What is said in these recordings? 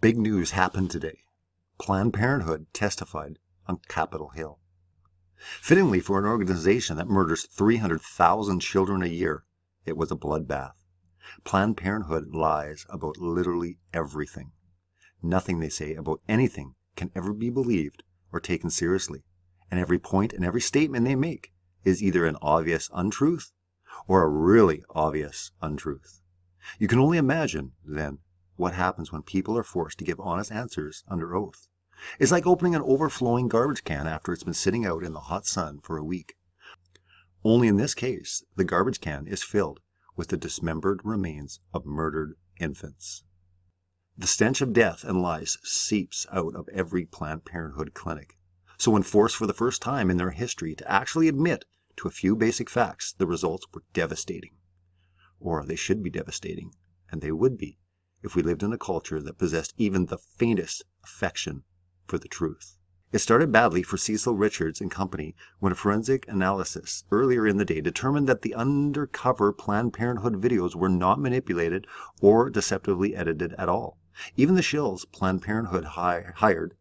Big news happened today. Planned Parenthood testified on Capitol Hill. Fittingly, for an organization that murders 300,000 children a year, it was a bloodbath. Planned Parenthood lies about literally everything. Nothing they say about anything can ever be believed or taken seriously, and every point and every statement they make is either an obvious untruth or a really obvious untruth. You can only imagine, then, what happens when people are forced to give honest answers under oath. It's like opening an overflowing garbage can after it's been sitting out in the hot sun for a week. Only in this case, the garbage can is filled with the dismembered remains of murdered infants. The stench of death and lies seeps out of every Planned Parenthood clinic. So when forced for the first time in their history to actually admit to a few basic facts, the results were devastating. Or they should be devastating, and they would be, if we lived in a culture that possessed even the faintest affection for the truth. It started badly for Cecil Richards and company when a forensic analysis earlier in the day determined that the undercover Planned Parenthood videos were not manipulated or deceptively edited at all. Even the shills Planned Parenthood hired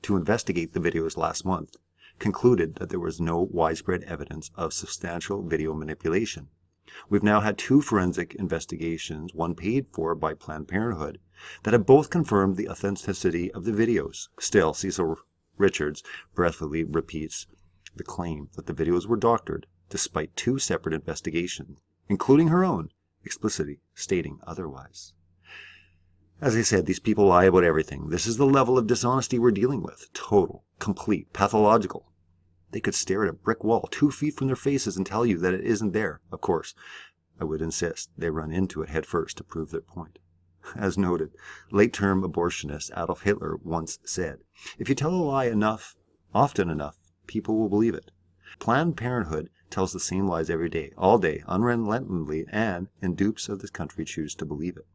to investigate the videos last month concluded that there was no widespread evidence of substantial video manipulation. We've now had two forensic investigations, one paid for by Planned Parenthood, that have both confirmed the authenticity of the videos. Still, Cecil Richards breathlessly repeats the claim that the videos were doctored, despite two separate investigations, including her own, explicitly stating otherwise. As I said, these people lie about everything. This is the level of dishonesty we're dealing with. Total, complete, pathological. They could stare at a brick wall 2 feet from their faces and tell you that it isn't there. Of course, I would insist they run into it head first to prove their point. As noted, late-term abortionist Adolf Hitler once said, "If you tell a lie enough, often enough, people will believe it." Planned Parenthood tells the same lies every day, all day, unrelentingly, and dupes of this country choose to believe it.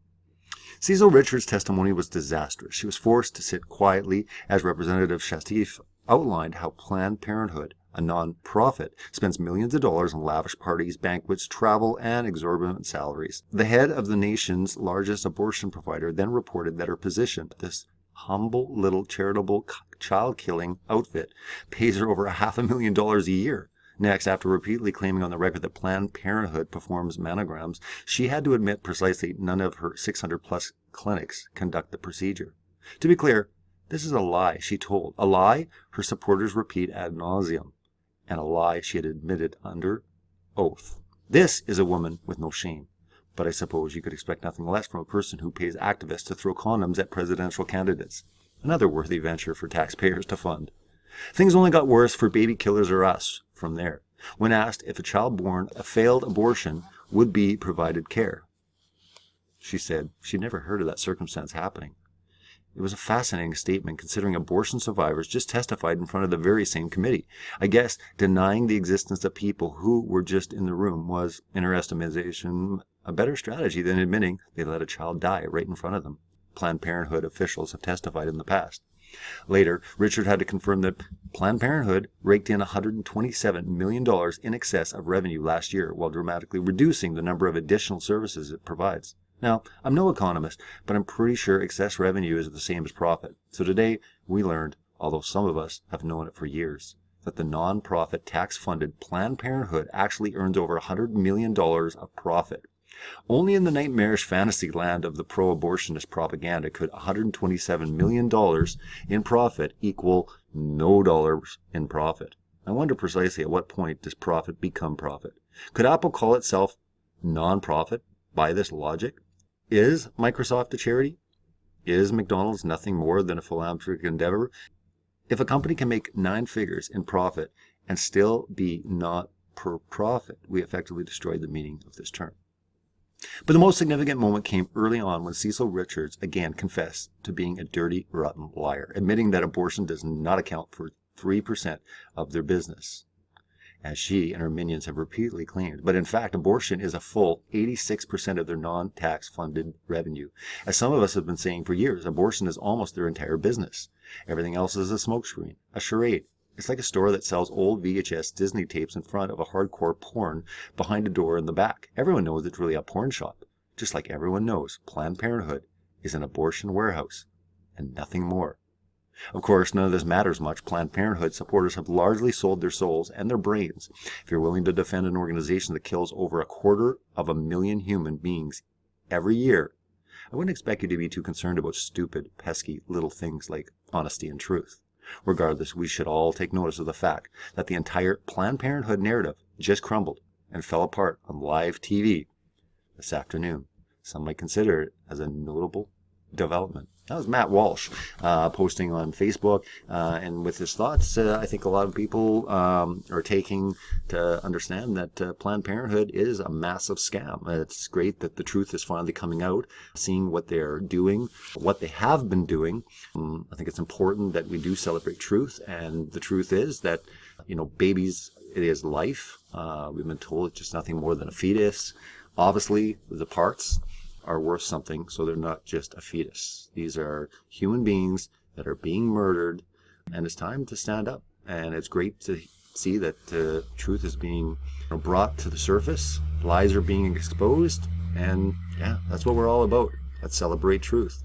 Cecil Richards' testimony was disastrous. She was forced to sit quietly as Representative Shafif outlined how Planned Parenthood, a non-profit, spends millions of dollars on lavish parties, banquets, travel, and exorbitant salaries. The head of the nation's largest abortion provider then reported that her position at this humble little charitable child-killing outfit pays her over $500,000 a year. Next, after repeatedly claiming on the record that Planned Parenthood performs mammograms, she had to admit precisely none of her 600-plus clinics conduct the procedure. To be clear, this is a lie she told, a lie her supporters repeat ad nauseum, and a lie she had admitted under oath. This is a woman with no shame, but I suppose you could expect nothing less from a person who pays activists to throw condoms at presidential candidates. Another worthy venture for taxpayers to fund. Things only got worse for baby killers or us from there. When asked if a child born a failed abortion would be provided care, she said she'd never heard of that circumstance happening. It was a fascinating statement considering abortion survivors just testified in front of the very same committee. I guess denying the existence of people who were just in the room was, in her estimation, a better strategy than admitting they let a child die right in front of them. Planned Parenthood officials have testified in the past. Later, Richard had to confirm that Planned Parenthood raked in $127 million in excess of revenue last year while dramatically reducing the number of additional services it provides. Now, I'm no economist, but I'm pretty sure excess revenue is the same as profit. So today, we learned, although some of us have known it for years, that the non-profit tax-funded Planned Parenthood actually earns over $100 million of profit. Only in the nightmarish fantasy land of the pro-abortionist propaganda could $127 million in profit equal no dollars in profit. I wonder precisely at what point does profit become profit? Could Apple call itself non-profit by this logic? Is Microsoft a charity? Is McDonald's nothing more than a philanthropic endeavor? If a company can make 9 figures in profit and still be not per profit, we effectively destroyed the meaning of this term. But the most significant moment came early on when Cecil Richards again confessed to being a dirty, rotten liar, admitting that abortion does not account for 3% of their business, as she and her minions have repeatedly claimed. But in fact, abortion is a full 86% of their non-tax funded revenue. As some of us have been saying for years, abortion is almost their entire business. Everything else is a smokescreen, a charade. It's like a store that sells old VHS Disney tapes in front of a hardcore porn behind a door in the back. Everyone knows it's really a porn shop, just like everyone knows Planned Parenthood is an abortion warehouse. and nothing more. Of course, none of this matters much. Planned Parenthood supporters have largely sold their souls and their brains. If you're willing to defend an organization that kills over 250,000 human beings every year, I wouldn't expect you to be too concerned about stupid, pesky little things like honesty and truth. Regardless, we should all take notice of the fact that the entire Planned Parenthood narrative just crumbled and fell apart on live TV this afternoon. Some might consider it as a notable development. That was Matt Walsh posting on Facebook, and with his thoughts, I think a lot of people are taking to understand that Planned Parenthood is a massive scam. It's great that the truth is finally coming out, seeing what they're doing, what they have been doing. I think it's important that we do celebrate truth, and the truth is that, babies, it is life. We've been told it's just nothing more than a fetus. Obviously, the parts are worth something, so they're not just a fetus. These are human beings that are being murdered, and it's time to stand up. And it's great to see that truth is being brought to the surface, lies are being exposed, and yeah, that's what we're all about. Let's celebrate truth.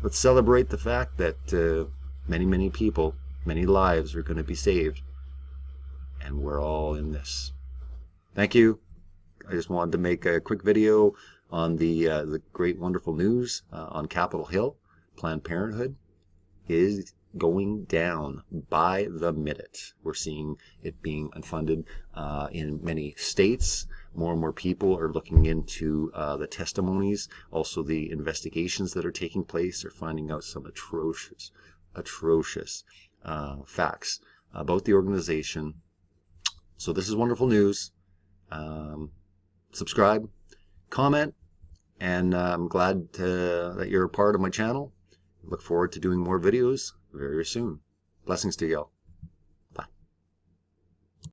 Let's celebrate the fact that many people, many lives are going to be saved, and we're all in this. Thank you. I just wanted to make a quick video on the great, wonderful news on Capitol Hill. Planned Parenthood is going down by the minute. We're seeing it being unfunded in many states. More and more people are looking into the testimonies, also the investigations that are taking place. They're finding out some atrocious facts about the organization. So this is wonderful news. Subscribe, comment, and I'm glad that you're a part of my channel. Look forward to doing more videos very soon. Blessings to y'all.